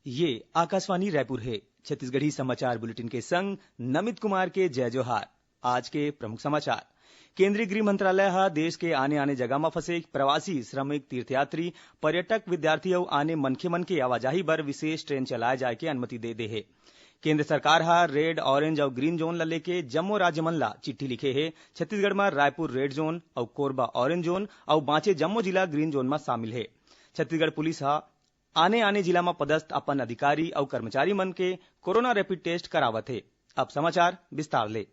ये आकाशवाणी रायपुर है। छत्तीसगढ़ी समाचार बुलेटिन के संग नमित कुमार के जय जोहार। आज के प्रमुख समाचार। केंद्रीय गृह मंत्रालय हा देश के आने आने जगह में फंसे प्रवासी श्रमिक तीर्थयात्री पर्यटक विद्यार्थी और आने मनखे मन के आवाजाही बर विशेष ट्रेन चलाए जाए के अनुमति दे है। केंद्र सरकार हा रेड ऑरेंज और ग्रीन जोन ला लेके जम्मो राज्य मन ला चिट्ठी लिखे है। छत्तीसगढ़ में रायपुर रेड जोन और कोरबा ऑरेंज जोन और बांचे जम्मो जिला ग्रीन जोन में शामिल है। छत्तीसगढ़ पुलिस हा आने जिला में पदस्थ अपन अधिकारी और कर्मचारी मन के कोरोना रैपिड टेस्ट करावत है। अब समाचार विस्तार ले।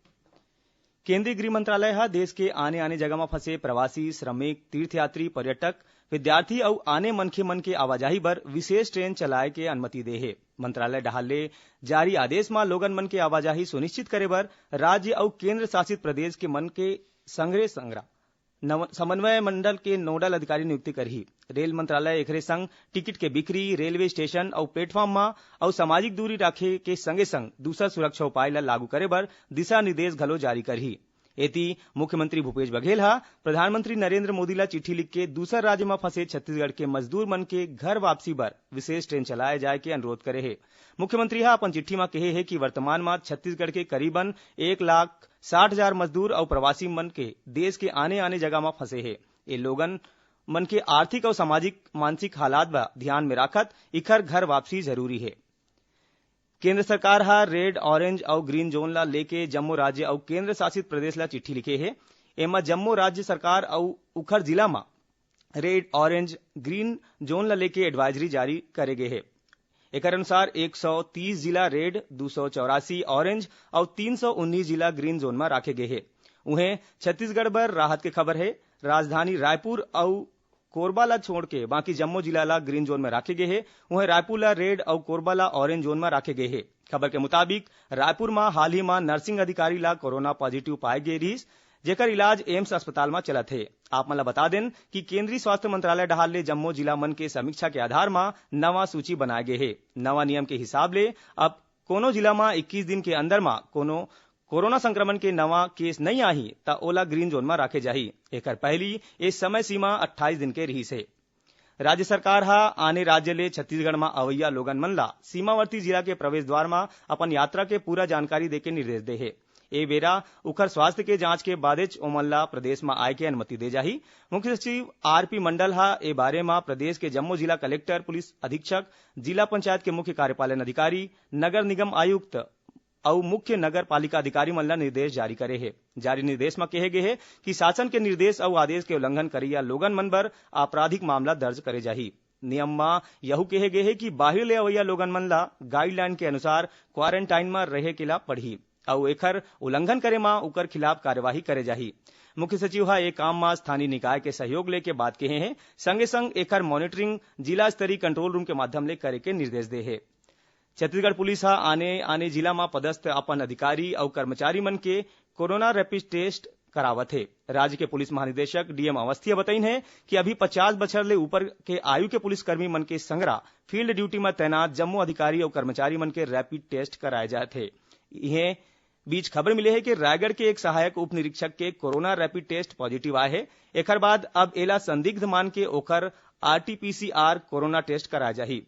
केंद्रीय गृह मंत्रालय हा देश के आने जगह में फंसे प्रवासी श्रमिक तीर्थयात्री पर्यटक विद्यार्थी और आने मनखे मन के आवाजाही बर विशेष ट्रेन चलाए के अनुमति दे है। मंत्रालय डहार ले जारी आदेश में लोगन मन के आवाजाही सुनिश्चित करे बर राज्य और केंद्र शासित प्रदेश के मन के संग्रह समन्वय मंडल के नोडल अधिकारी नियुक्ति करही। रेल मंत्रालय एकरे संग टिकट के बिक्री रेलवे स्टेशन और प्लेटफॉर्म में और सामाजिक दूरी रखे के संगे संग दूसरा सुरक्षा उपाय ला लागू करे बर दिशा निर्देश घलो जारी करही। एती मुख्यमंत्री भूपेश बघेल हा प्रधानमंत्री नरेंद्र मोदी ला चिट्ठी लिख के दूसर राज्य में फंसे छत्तीसगढ़ के मजदूर मन के घर वापसी बर विशेष ट्रेन चलाए जाए के अनुरोध करे है। मुख्यमंत्री हा अपन चिट्ठी में कहे है कि वर्तमान में छत्तीसगढ़ के करीबन 1,60,000 मजदूर और प्रवासी मन के देश के आने जगह में फंसे है। ये लोगन मन के आर्थिक और सामाजिक मानसिक हालात बा ध्यान में राखत इखर घर वापसी जरूरी है। केंद्र सरकार हा रेड ऑरेंज और ग्रीन जोन ला लेके जम्मू राज्य और केंद्र शासित प्रदेश ला चिट्ठी लिखे है। एमा जम्मू राज्य सरकार और उखर जिला में रेड ऑरेंज ग्रीन जोन ला लेके एडवाइजरी जारी करे गए है। एक अनुसार 130 जिला रेड 284 ऑरेंज और 319 जिला ग्रीन जोन में रखे गए है। उन्हें छत्तीसगढ़ बर राहत के खबर है। राजधानी रायपुर और कोरबा ला छोड़ के बाकी जम्मू जिला ला ग्रीन जोन में रखे गए है। वहीं रायपुर ला रेड और कोरबा ला ऑरेंज जोन में रखे गए है। खबर के मुताबिक रायपुर में हाल ही में नर्सिंग अधिकारी ला कोरोना पॉजिटिव पाए गए रहीस, जेकर इलाज एम्स अस्पताल में चलत है। आप मन ला बता दें कि केंद्रीय स्वास्थ्य मंत्रालय डहार ले जम्मू जिला मन के समीक्षा के आधार में नवा सूची बनाए गए है। नवा नियम के हिसाब ले अब कोनो जिला में 21 दिन के अंदर में कोनो कोरोना संक्रमण के नवा केस नहीं आही ता ओला ग्रीन जोन में रखे जाही। एकर पहली इस समय सीमा 28 दिन के रही से। राज्य सरकार हा आने राज्य ले छत्तीसगढ़ में अवैया लोगन मन ला सीमावर्ती जिला के प्रवेश द्वार में अपन यात्रा के पूरा जानकारी देके निर्देश दे है। ए बेरा उखर स्वास्थ्य के जांच के बादेच ओमन ला प्रदेश में आय के अनुमति दे जाही। मुख्य सचिव आरपी मंडल हा ए बारे में प्रदेश के जम्मू जिला कलेक्टर पुलिस अधीक्षक जिला पंचायत के मुख्य कार्यपालन अधिकारी नगर निगम आयुक्त और मुख्य नगर पालिका अधिकारी मन ला निर्देश जारी करे है। जारी निर्देश में कहे गए है कि शासन के निर्देश और आदेश के उल्लंघन करिया लोगन मन बर आपराधिक मामला दर्ज करे जाही। नियम में यहू कहे गए है कि बाहर ले अवैया लोगन मन ला गाइडलाइन के अनुसार क्वारंटाइन में रहे के ला पड़ही और एकर उल्लंघन करे मा उकर खिलाफ कार्यवाही करे जाही। मुख्य सचिव हा एक काम में स्थानीय निकाय के सहयोग लेके बात कहे हैं, संगे संग एकर मॉनिटरिंग जिला स्तरीय कंट्रोल रूम के माध्यम ले करे के निर्देश दे है। छत्तीसगढ़ पुलिस हा आने जिला में पदस्थ अपन अधिकारी और कर्मचारी मन के कोरोना रैपिड टेस्ट करावत है। राज्य के पुलिस महानिदेशक डीएम अवस्थी बताइन है कि अभी 50 बछर ले ऊपर के आयु के पुलिसकर्मी मन के संगरा फील्ड ड्यूटी में तैनात जम्मू अधिकारी और कर्मचारी मन के रैपिड टेस्ट कराए जाते हैं। यह बीच खबर मिले है कि रायगढ़ के एक सहायक उप निरीक्षक के कोरोना रैपिड टेस्ट पॉजिटिव आए है। एकर बाद अब एला संदिग्ध मान के ओकर आरटीपीसीआर कोरोना टेस्ट कराए जाही।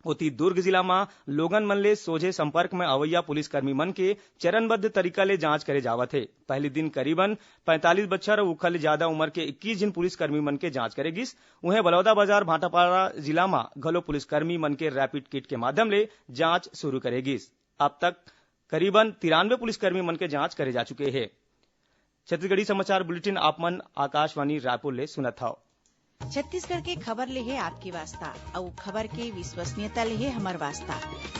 ओती दुर्ग जिला में लोगन मन ले सोझे संपर्क में अवैया पुलिसकर्मी मन के चरणबद्ध तरीका ले जांच करे जावत है। पहले दिन करीबन 45 बच्चर और उखल ले ज्यादा उम्र के 21 जन पुलिसकर्मी मन के जांच करेगिस। उन्हें बलौदा बाजार भाटापारा जिला में घलो पुलिसकर्मी मन के रैपिड किट के माध्यम ले जांच शुरू करेगिस। अब तक करीबन 93 पुलिसकर्मी मन के जांच करे जा चुके हैं। छत्तीसगढ़ी समाचार बुलेटिन आप मन आकाशवाणी रायपुर ले सुनत हव। छत्तीसगढ़ के खबर ले है आपकी वास्ता और खबर के विश्वसनीयता ले है हमर वास्ता।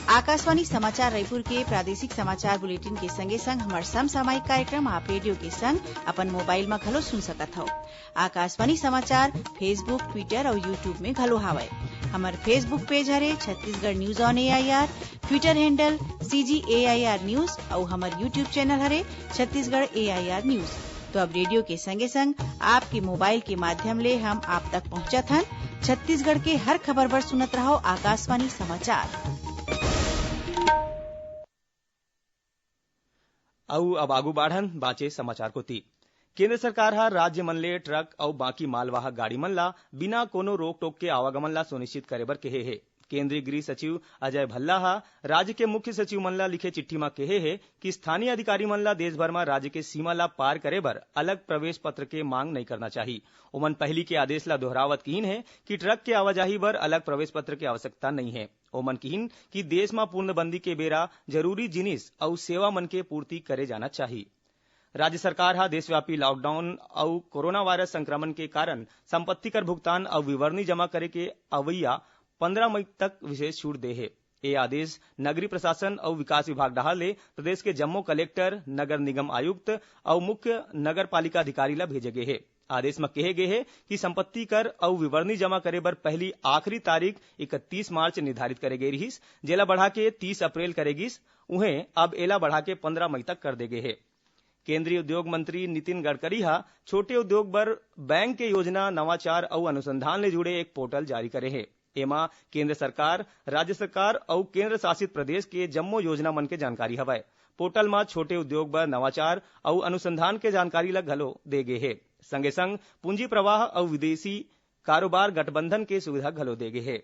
आकाशवाणी समाचार रायपुर के प्रादेशिक समाचार बुलेटिन के संगे संग हमर समसामयिक कार्यक्रम आप रेडियो के संग अपन मोबाइल में घलो सुन सकत हो। आकाशवाणी समाचार फेसबुक ट्विटर और यूट्यूब में घलो हावय। हमर फेसबुक पेज हरे Chhattisgarh news on AIR, Twitter handle CGAIR news और हमर यूट्यूब चैनल हरे छत्तीसगढ़ AIR न्यूज। तो अब रेडियो के संगे संग आपके मोबाइल के माध्यम ले हम आप तक पहुंचत हन। छत्तीसगढ़ के हर खबर पर सुनत रहो आकाशवाणी समाचार। अब आगू बाढ़न बाचे समाचार को ती। केंद्र सरकार हा राज्य मन ले ट्रक और बाकी मालवाहक गाड़ी मन ला बिना कोनो रोक टोक के आवागमन ला सुनिश्चित करे बर कहे है। केंद्रीय गृह सचिव अजय भल्ला राज्य के मुख्य सचिव मन ला लिखे चिट्ठी में कहे है कि स्थानीय अधिकारी मन ला देश भर में राज्य के सीमा ला पार करे बर अलग प्रवेश पत्र के मांग नहीं करना चाहिए। ओमन पहली के आदेश ला दोहरावत कीन है कि ट्रक के आवाजाही बर अलग प्रवेश पत्र की आवश्यकता नहीं है। ओमन कीन कि देश में पूर्णबंदी के बेरा जरूरी जिनिस और सेवा मन के पूर्ति करे जाना चाहिए। राज्य सरकार देशव्यापी लॉकडाउन और कोरोना वायरस संक्रमण के कारण संपत्ति कर भुगतान और विवरणी जमा करे के अवैया 15 मई तक विशेष छूट दे है। ये आदेश नगरीय प्रशासन और विकास विभाग डहार ले प्रदेश के जम्मू कलेक्टर, नगर निगम आयुक्त और मुख्य नगर पालिका अधिकारी ला भेजे गए है। आदेश में कहे गए है कि संपत्ति कर और विवरणी जमा करे बर पहली आखिरी तारीख 31 मार्च निर्धारित करे गई रही, जेला बढ़ा के 30 अप्रैल करेगिस, उन्हें अब एला बढ़ा के 15 मई तक कर दे गए है। केंद्रीय उद्योग मंत्री नितिन गडकरी छोटे उद्योग बर बैंक के योजना, नवाचार और अनुसंधान ले जुड़े एक पोर्टल जारी करे है। एमा केंद्र सरकार, राज्य सरकार और केंद्र शासित प्रदेश के जम्मो योजना मन के जानकारी हवय। पोर्टल में छोटे उद्योग बर नवाचार और अनुसंधान के जानकारी ला घलो दे गए है। संगे संग पूंजी प्रवाह और विदेशी कारोबार गठबंधन के सुविधा घलो दे गए है।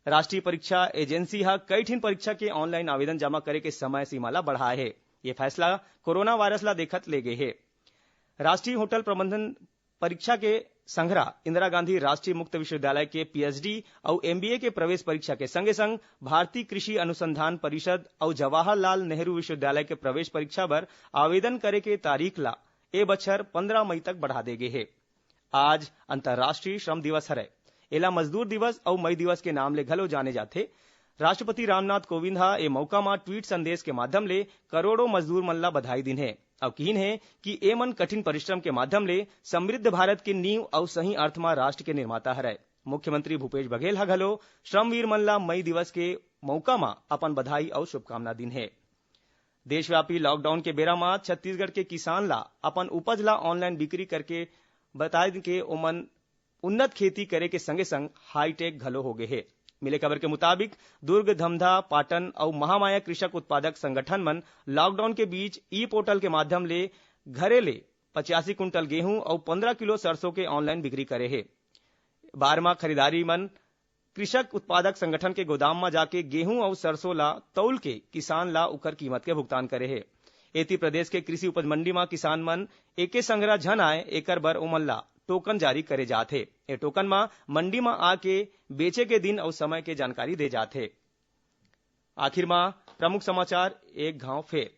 राष्ट्रीय परीक्षा एजेंसी कई ठिन परीक्षा के ऑनलाइन आवेदन जमा करे के समय सीमा ला बढ़ाए है। ये फैसला कोरोना वायरस ला देखत ले गए है। राष्ट्रीय होटल प्रबंधन परीक्षा के संघरा इंदिरा गांधी राष्ट्रीय मुक्त विश्वविद्यालय के पीएचडी और एमबीए के प्रवेश परीक्षा के संगे संग भारतीय कृषि अनुसंधान परिषद और जवाहरलाल नेहरू विश्वविद्यालय के प्रवेश परीक्षा पर आवेदन करे के तारीख ला ए बछर 15 मई तक बढ़ा दे गए है। आज अंतर्राष्ट्रीय श्रम दिवस है। एला मजदूर दिवस और मई दिवस के नाम ले घलो जाने जाते। राष्ट्रपति रामनाथ कोविंद ए मौका में ट्वीट संदेश के माध्यम ले करोड़ों मजदूर मन ला बधाई दिन है और कीन है कि ए मन कठिन परिश्रम के माध्यम ले समृद्ध भारत की नींव और सही अर्थ में राष्ट्र के निर्माता है। मुख्यमंत्री भूपेश बघेल घलो श्रमवीर मन ला मई दिवस के मौका में अपन बधाई और शुभकामना दिन है। देशव्यापी लॉकडाउन के बेरा में छत्तीसगढ़ के किसान ला अपन उपज ला ऑनलाइन बिक्री करके बताए के ओमन उन्नत खेती करे के संगे संग हाईटेक घलो हो गए है। मिले खबर के मुताबिक दुर्ग, धमधा, पाटन और महामाया कृषक उत्पादक संगठन मन लॉकडाउन के बीच ई पोर्टल के माध्यम ले घरे ले 85 कुंटल गेहूं और 15 किलो सरसों के ऑनलाइन बिक्री करे है। बारमा खरीदारी मन कृषक उत्पादक संगठन के गोदाम में जाके गेहूं और सरसों ला तौल के किसान ला उकर कीमत के भुगतान करे है। एती प्रदेश के कृषि उपज मंडी में किसान मन एके संग्रह झन आए एकर बर ओमन ला टोकन जारी करे जाते। ए टोकन में मंडी में आके बेचे के दिन और समय के जानकारी दे जाते। आखिर में प्रमुख समाचार एक घाव फेर।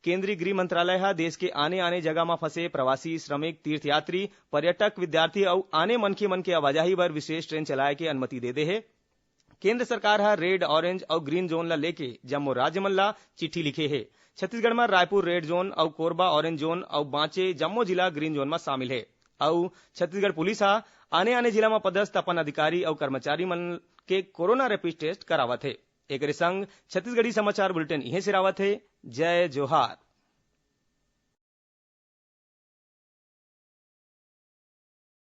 केंद्रीय गृह मंत्रालय देश के आने जगह में फंसे प्रवासी, श्रमिक, तीर्थयात्री, पर्यटक, विद्यार्थी और आने मनखे मन के आवाजाही पर विशेष ट्रेन चलाए के अनुमति दे दे है। केंद्र सरकार रेड, ऑरेंज और ग्रीन जोन ला लेके जम्मू राज्य मन ला चिट्ठी लिखे है। छत्तीसगढ़ में रायपुर रेड जोन और कोरबा ऑरेंज जोन और बांचे जम्मू जिला ग्रीन जोन में शामिल है। और छत्तीसगढ़ पुलिस आने जिला में पदस्थ अपन अधिकारी और कर्मचारी मन के कोरोना रैपिड टेस्ट करावत है। एक संग छत्तीसगढ़ी समाचार बुलेटिन इहे सिरावत है। जय जोहार।